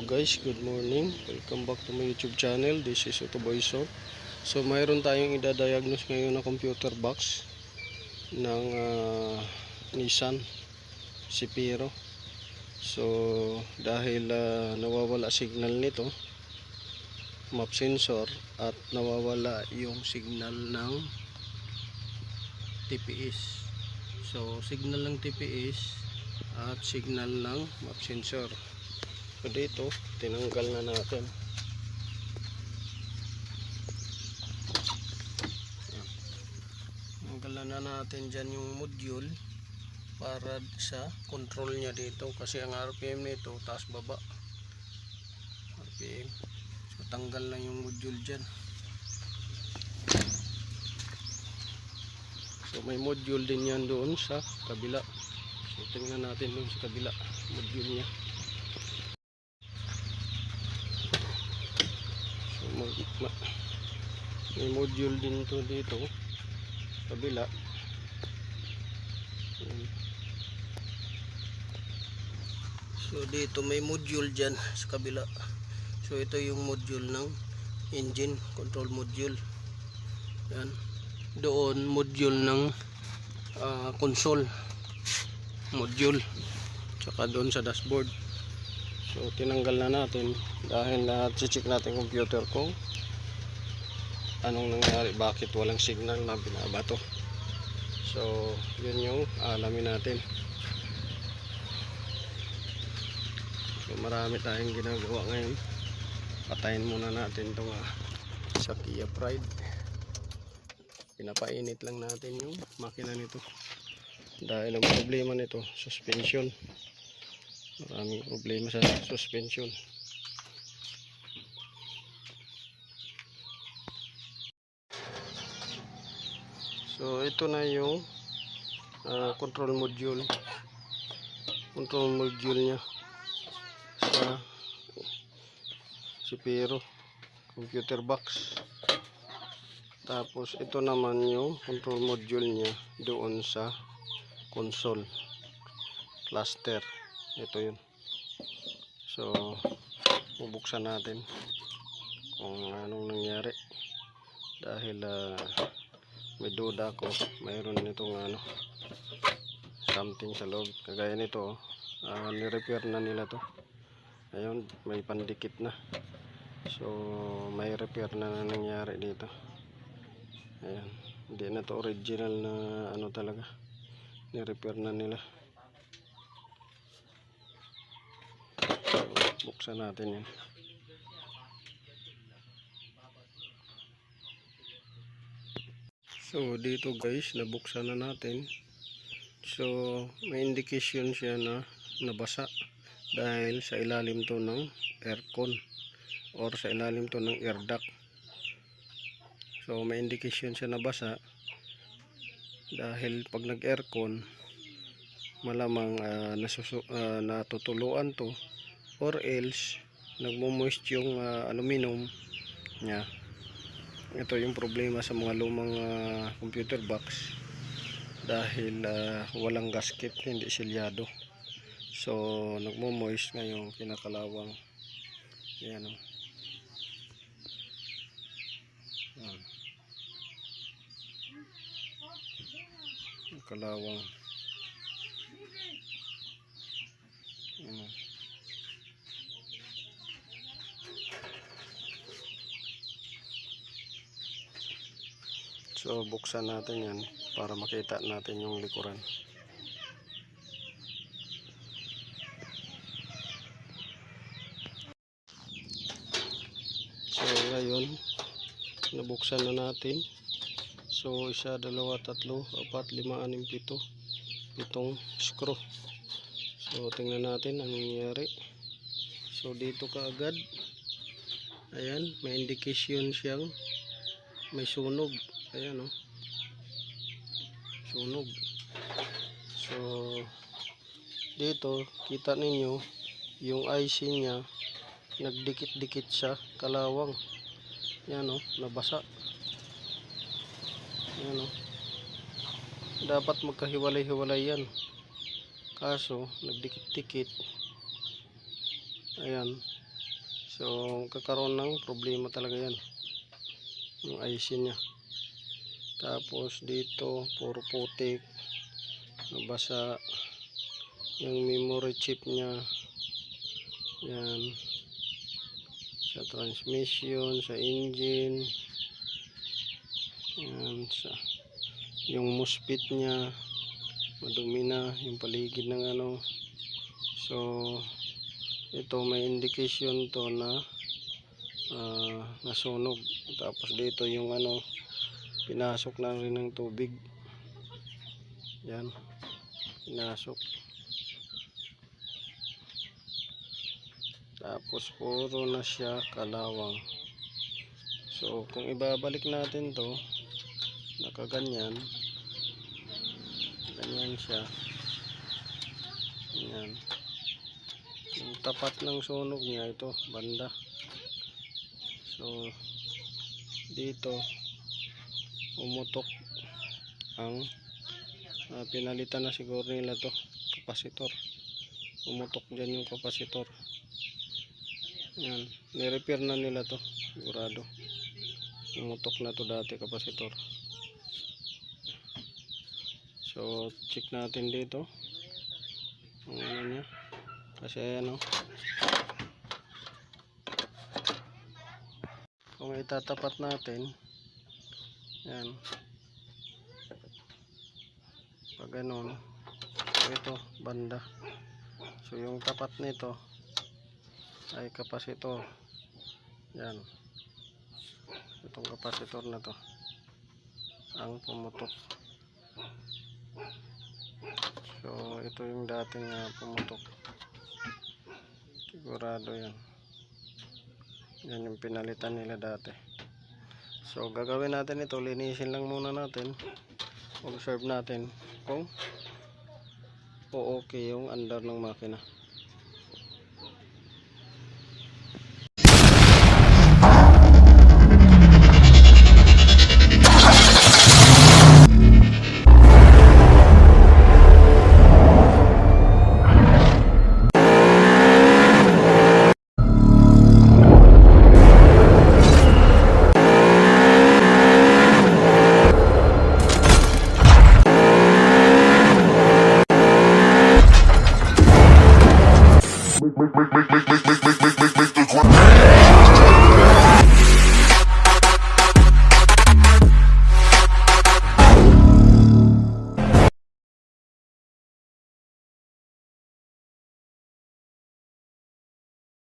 guys, good morning. Welcome back to my YouTube channel. This is Otoboyso. So mayroon tayong idadiagnose ngayon na computer box ng Nissan Sipiro. So dahil nawawala signal nito, map sensor, at nawawala yung signal ng TPS. So signal ng TPS at signal ng map sensor. So dito tinanggal na natin. Tinanggal na natin dyan yung module para sa control nya dito, kasi ang RPM nito taas baba RPM. So tanggal na yung module dyan. So may module din yan doon sa kabila. So tingnan natin doon sa kabila module nya. May module din to dito kabila. So dito may module dyan sa kabila. So ito yung module ng engine control module. Yan. Doon module ng console module, tsaka doon sa dashboard. So tinanggal na natin dahil check natin computer ko anong nangyari, bakit walang signal na binabato. So yun yung alamin natin. So marami tayong ginagawa ngayon. Patayin muna natin itong sa Kia Pride. Pinapainit lang natin yung makina nito dahil ang problema nito suspension. Maraming problema sa suspension. So ito na yung control module nya sa Sipiro computer box. Tapos ito naman yung control module nya doon sa console cluster. Ito yun. So bubuksan natin kung anong nangyari dahil may duda ko, mayroon nitong something sa loob. Kagaya nito, ni-repair na nila to. Ayun, may pandikit na. So may repair na nangyari dito. Ayan, hindi na to original na talaga. Ni-repair na nila. So buksan natin yan. So dito guys, nabuksan na natin. So may indication siya na nabasa dahil sa ilalim to ng aircon or sa ilalim to ng air duct. So may indication siya nabasa dahil pag nag aircon malamang natutuluan to, or else nagmo-moist yung aluminum nya. Ito yung problema sa mga lumang computer box dahil walang gasket, hindi silyado. So nagmo-moist ngayong kinakalawang. Ayan o. Kalawang. Ayan o. So buksan natin yan para makita natin yung likuran. So ngayon nabuksan na natin. So 1, 2, 3, 4, 5, 6, 7, 7 screw. So tingnan natin ang nangyayari. So dito kaagad, ayan, may indication siyang may sunog. Ayan o, sunog. So dito kita ninyo yung IC nya nagdikit-dikit sa kalawang. Ayan o, nabasa. Ayan o, dapat magkahiwalay-hiwalay yan, kaso nagdikit-dikit. Ayan, So kakaroon ng problema talaga yan yung IC nya. Tapos dito puro putik, nabasa yung memory chip nya. Yan, sa transmission, sa engine, yan, sa yung MOSFET nya madumi na yung paligid ng ano. So ito may indication to na nasunog. Tapos dito yung ano, pinasok na rin ng tubig. Yan, pinasok. Tapos puro na siya kalawang. So kung ibabalik natin to, nakaganyan, ganyan siya. Yan, yung tapat ng sunog niya ito banda. So dito umutok ang pinalitan na siguro nila to kapasitor. Umutok dyan yung kapasitor. Yan, ni-repair na nila to sigurado. Umutok na to dati kapasitor. So check natin dito ang ano niya, kasi ano, kung itatapat natin yan, pag ganun, so ito banda, so yung tapat nito ay kapasitor. Yan, itong kapasitor na to ang pumutok. So ito yung dating pumutok, sigurado yan. Yan yung pinalitan nila dati. So gagawin natin ito, linisin lang muna natin, observe natin kung okay yung andar ng makina. Make